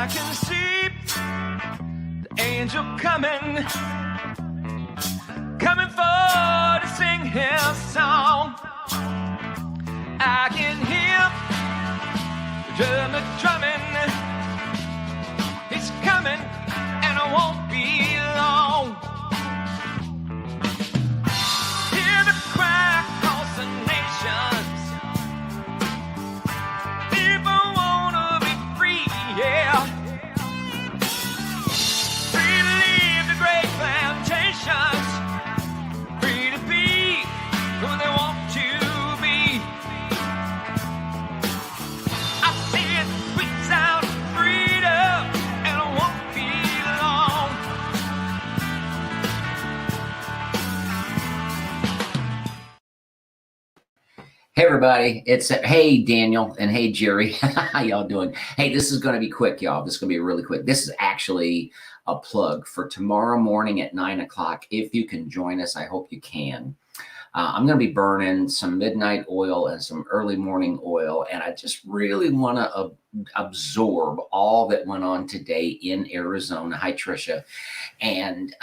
can see the angel coming for to sing his song. I can hear the drummer drumming. He's coming and it won't be long. Hear the cry across the nations. People wanna be free, yeah. Free to leave the great plantations. Free to be who they want to be. I see it squeaks out freedom and it won't be long. Hey everybody, it's hey Daniel and hey Jerry. How y'all doing? Hey, this is going to be quick, y'all. This is going to be really quick. This is actually a plug for tomorrow morning at 9 o'clock. If you can join us, I hope you can. I'm going to be burning some midnight oil and some early morning oil, and I just really want to absorb all that went on today in Arizona. Hi, Trisha, and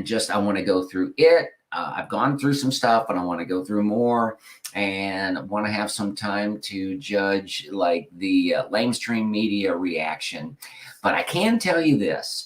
just I want to go through it. I've gone through some stuff, and I want to go through more, and I want to have some time to judge like the lamestream media reaction. But I can tell you this.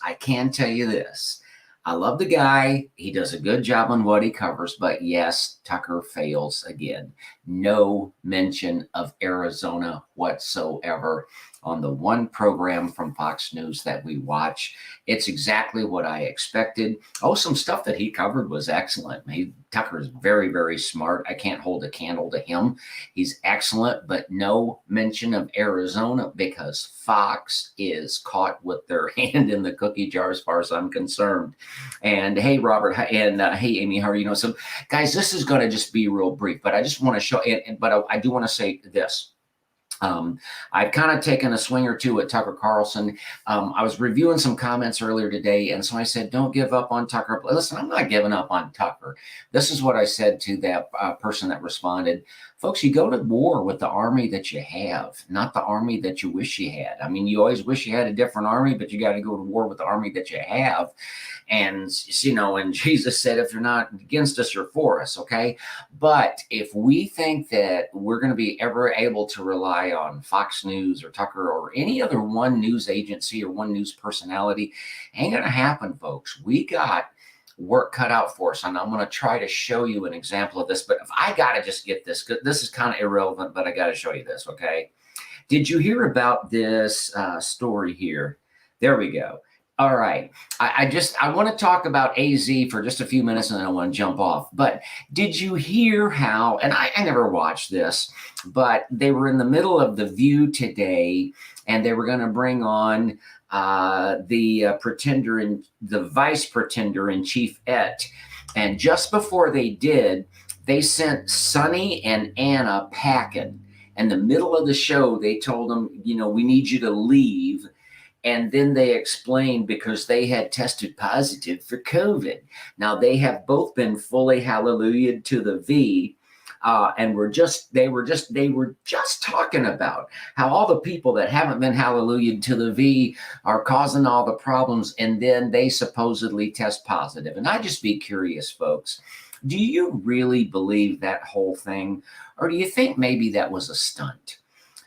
I love the guy. He does a good job on what he covers. But yes, Tucker fails again. No mention of Arizona whatsoever on the one program from Fox News that we watch. It's exactly what I expected. Oh, some stuff that he covered was excellent. Tucker is very, very smart. I can't hold a candle to him. He's excellent, but no mention of Arizona because Fox is caught with their hand in the cookie jar as far as I'm concerned. And hey, Robert, and hey, Amy, how are you? So guys, this is going to just be real brief, but I just want to show it. But I do want to say this. I've kind of taken a swing or two at Tucker Carlson. I was reviewing some comments earlier today, and so I said, don't give up on Tucker. Listen, I'm not giving up on Tucker. This is what I said to that person that responded. Folks, you go to war with the army that you have, not the army that you wish you had. I mean, you always wish you had a different army, but you got to go to war with the army that you have. And, you know, and Jesus said, if you're not against us, you're for us, okay? But if we think that we're going to be ever able to rely on Fox News or Tucker or any other one news agency or one news personality, ain't going to happen, folks. We got work cut out for us, and I'm going to try to show you an example of this. But if I got to just get this, this is kind of irrelevant, but I got to show you this, okay? Did you hear about this story here? There we go. All right. I want to talk about AZ for just a few minutes and then I want to jump off. But did you hear how, and I never watched this, but they were in the middle of The View today and they were going to bring on the vice pretender in chief Et. And just before they did, they sent Sonny and Anna packing. In the middle of the show, they told them, you know, we need you to leave. And then they explained because they had tested positive for COVID. Now they have both been fully hallelujah to the V. And they were just talking about how all the people that haven't been hallelujah to the V are causing all the problems. And then they supposedly test positive. And I'd just be curious, folks, do you really believe that whole thing? Or do you think maybe that was a stunt?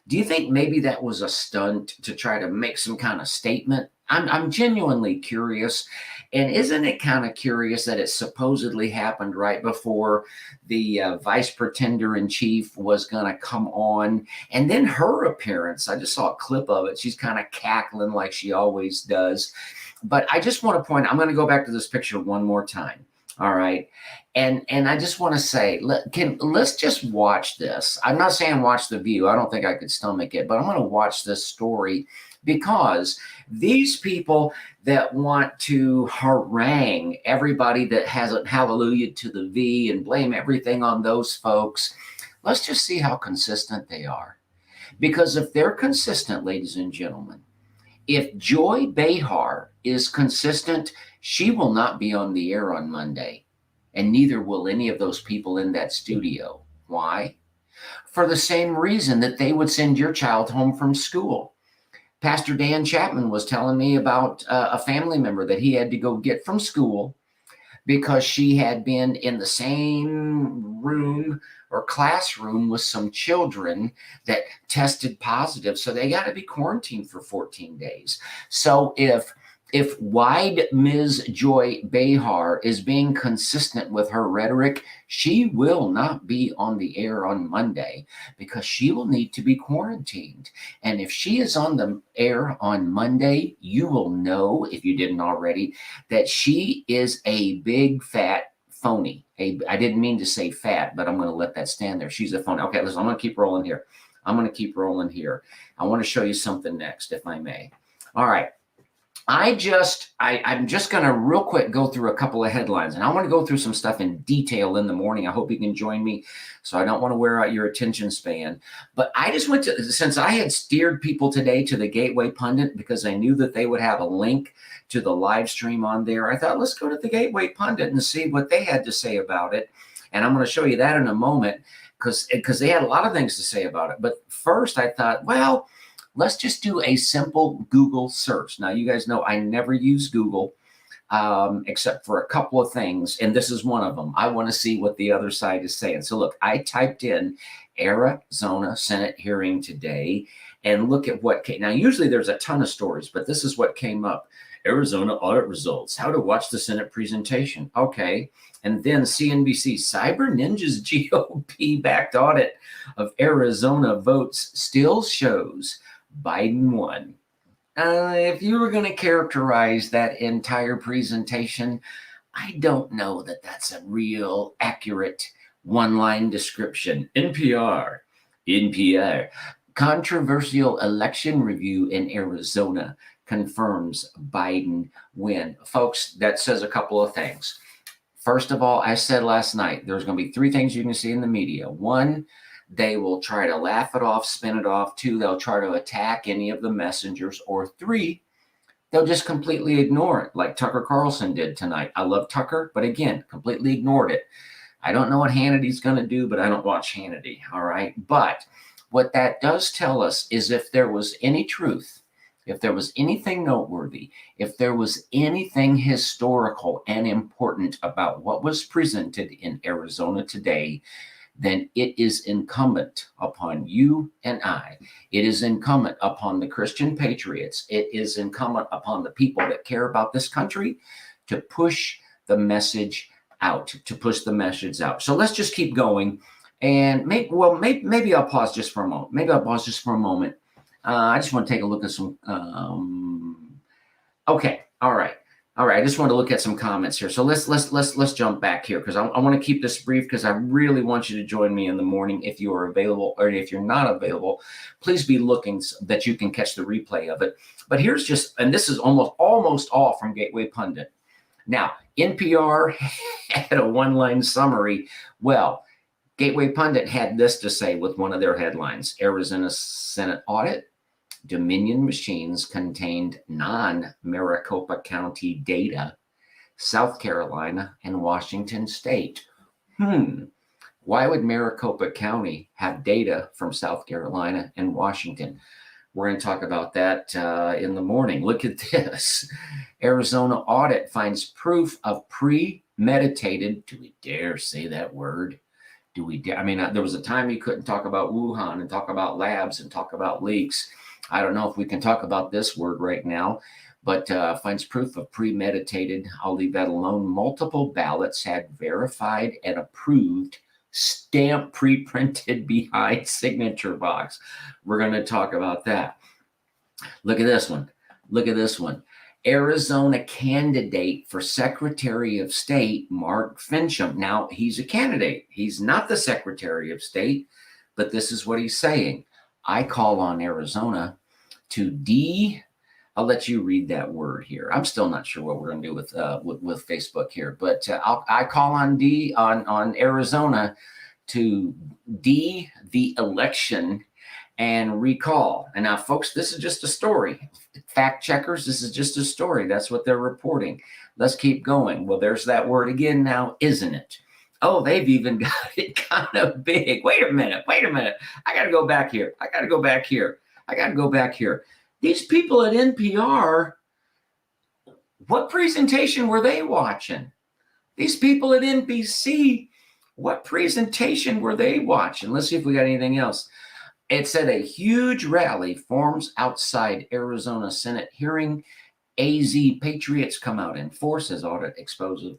Do you think maybe that was a stunt to try to make some kind of statement? I'm genuinely curious. And isn't it kind of curious that it supposedly happened right before the vice pretender in chief was going to come on? And then her appearance, I just saw a clip of it. She's kind of cackling like she always does. But I just want to point, I'm going to go back to this picture one more time. All right. And I just want to say, let's just watch this. I'm not saying watch The View. I don't think I could stomach it, but I'm going to watch this story because these people that want to harangue everybody that hasn't hallelujah to the V and blame everything on those folks, let's just see how consistent they are. Because if they're consistent, ladies and gentlemen, if Joy Behar is consistent, she will not be on the air on Monday. And neither will any of those people in that studio. Why? For the same reason that they would send your child home from school. Pastor Dan Chapman was telling me about a family member that he had to go get from school because she had been in the same room or classroom with some children that tested positive. So they got to be quarantined for 14 days. So if wide Ms. Joy Behar is being consistent with her rhetoric, she will not be on the air on Monday because she will need to be quarantined. And if she is on the air on Monday, you will know, if you didn't already, that she is a big fat phony. I didn't mean to say fat, but I'm going to let that stand there. She's a phony. Okay, listen, I'm going to keep rolling here. I want to show you something next, if I may. All right. I'm just going to real quick go through a couple of headlines, and I want to go through some stuff in detail in the morning. I hope you can join me, so I don't want to wear out your attention span. But I just went to, since I had steered people today to the Gateway Pundit because I knew that they would have a link to the live stream on there, I thought, let's go to the Gateway Pundit and see what they had to say about it. And I'm going to show you that in a moment because they had a lot of things to say about it. But first I thought, well, let's just do a simple Google search. Now, you guys know I never use Google except for a couple of things, and this is one of them. I want to see what the other side is saying. So look, I typed in Arizona Senate hearing today, and look at what came. Now, usually there's a ton of stories, but this is what came up. Arizona audit results, how to watch the Senate presentation. Okay. And then CNBC, Cyber Ninja's GOP-backed audit of Arizona votes still shows Biden won. If you were going to characterize that entire presentation, I don't know that that's a real accurate one-line description. NPR, controversial election review in Arizona confirms Biden win. Folks, that says a couple of things. First of all, I said last night, there's going to be three things you can see in the media. One, they will try to laugh it off, spin it off. Two, they'll try to attack any of the messengers. Or three, they'll just completely ignore it, like Tucker Carlson did tonight. I love Tucker, but again, completely ignored it. I don't know what Hannity's going to do, but I don't watch Hannity, all right? But what that does tell us is if there was any truth, if there was anything noteworthy, if there was anything historical and important about what was presented in Arizona today, then it is incumbent upon you and I. It is incumbent upon the Christian patriots. It is incumbent upon the people that care about this country to push the message out, So let's just keep going. And maybe I'll pause just for a moment. I just want to take a look at some. Okay. All right. I just want to look at some comments here. So let's jump back here because I want to keep this brief because I really want you to join me in the morning if you are available, or if you're not available, please be looking so that you can catch the replay of it. But here's just, and this is almost all from Gateway Pundit. Now, NPR had a one-line summary. Well, Gateway Pundit had this to say with one of their headlines: Arizona Senate audit. Dominion machines contained non-Maricopa County data, South Carolina and Washington State. Why would Maricopa County have data from South Carolina and Washington? We're going to talk about that in the morning. Look at this. Arizona audit finds proof of premeditated. Do we dare say that word? There was a time you couldn't talk about Wuhan and talk about labs and talk about leaks. I don't know if we can talk about this word right now, but finds proof of premeditated. I'll leave that alone. Multiple ballots had verified and approved stamp pre-printed behind signature box. We're going to talk about that. Look at this one. Arizona candidate for Secretary of State, Mark Finchem. Now, he's a candidate. He's not the Secretary of State, but this is what he's saying. I call on Arizona to I'll let you read that word here. I'm still not sure what we're going to do with Facebook here, but I call on Arizona to the election and recall. And now, folks, this is just a story. Fact checkers, this is just a story. That's what they're reporting. Let's keep going. Well, there's that word again now, isn't it? Oh, they've even got it kind of big. Wait a minute. I got to go back here. These people at NPR, what presentation were they watching? These people at NBC, what presentation were they watching? Let's see if we got anything else. It said a huge rally forms outside Arizona Senate hearing. AZ Patriots come out in force as audit exposes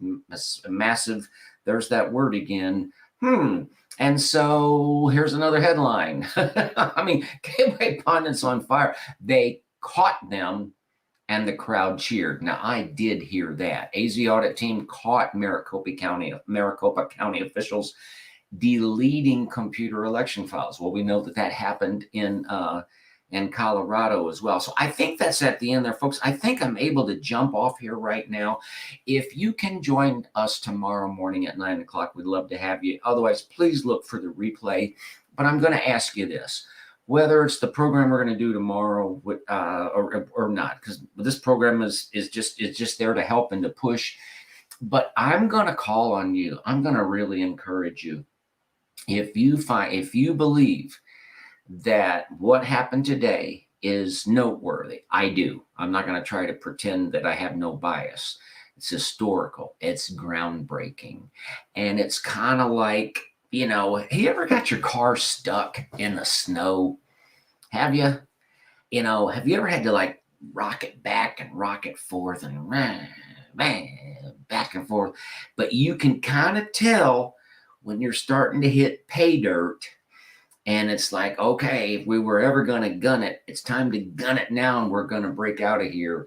massive, there's that word again. And so here's another headline. I mean, gateway pundits on fire. They caught them and the crowd cheered. Now, I did hear that. AZ audit team caught Maricopa County officials deleting computer election files. Well, we know that happened in Colorado as well. So I think that's at the end there, folks. I think I'm able to jump off here right now. If you can join us tomorrow morning at 9 o'clock, we'd love to have you. Otherwise, please look for the replay. But I'm going to ask you this, whether it's the program we're going to do tomorrow or not, because this program is just there to help and to push. But I'm going to call on you. I'm going to really encourage you. If you believe that what happened today is noteworthy, I do. I'm not going to try to pretend that I have no bias. It's historical. It's groundbreaking. And it's kind of like, you ever got your car stuck in the snow? Have you? Have you ever had to like rock it back and rock it forth and back and forth? But you can kind of tell when you're starting to hit pay dirt. And it's like, okay, if we were ever going to gun it, it's time to gun it now and we're going to break out of here.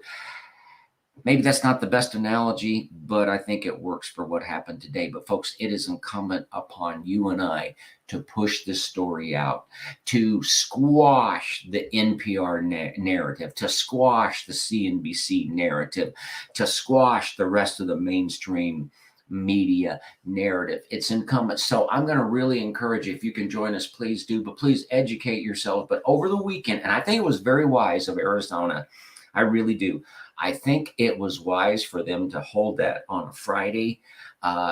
Maybe that's not the best analogy, but I think it works for what happened today. But folks, it is incumbent upon you and I to push this story out, to squash the NPR narrative, to squash the CNBC narrative, to squash the rest of the mainstream media narrative. It's incumbent. So I'm going to really encourage you, if you can join us, please do, but please educate yourself. But over the weekend, and I think it was very wise of Arizona, I really do. I think it was wise for them to hold that on a Friday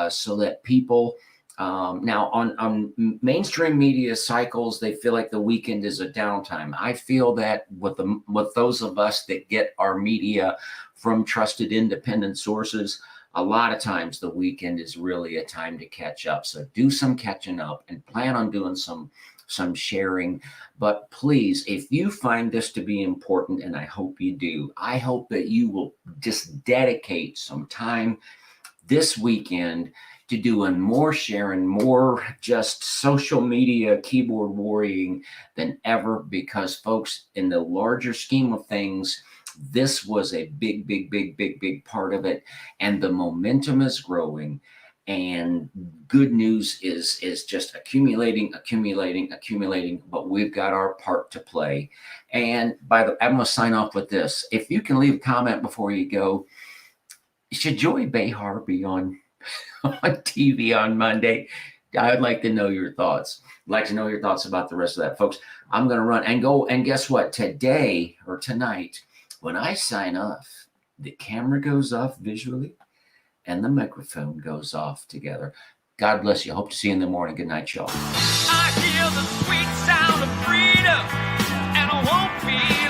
so that people, now on mainstream media cycles, they feel like the weekend is a downtime. I feel that with those of us that get our media from trusted independent sources, a lot of times the weekend is really a time to catch up. So do some catching up and plan on doing some sharing. But please, if you find this to be important, and I hope you do, I hope that you will just dedicate some time this weekend to doing more sharing, more just social media keyboard warring than ever, because folks, in the larger scheme of things, this was a big part of it. And the momentum is growing. And good news is just accumulating. But we've got our part to play. And I'm going to sign off with this. If you can leave a comment before you go, should Joy Behar be on TV on Monday? I would like to know your thoughts. I'd like to know your thoughts about the rest of that, folks. I'm going to run and go. And guess what? Today or tonight, when I sign off, the camera goes off visually and the microphone goes off together. God bless you. Hope to see you in the morning. Good night, y'all. I hear the sweet sound of freedom, and I won't be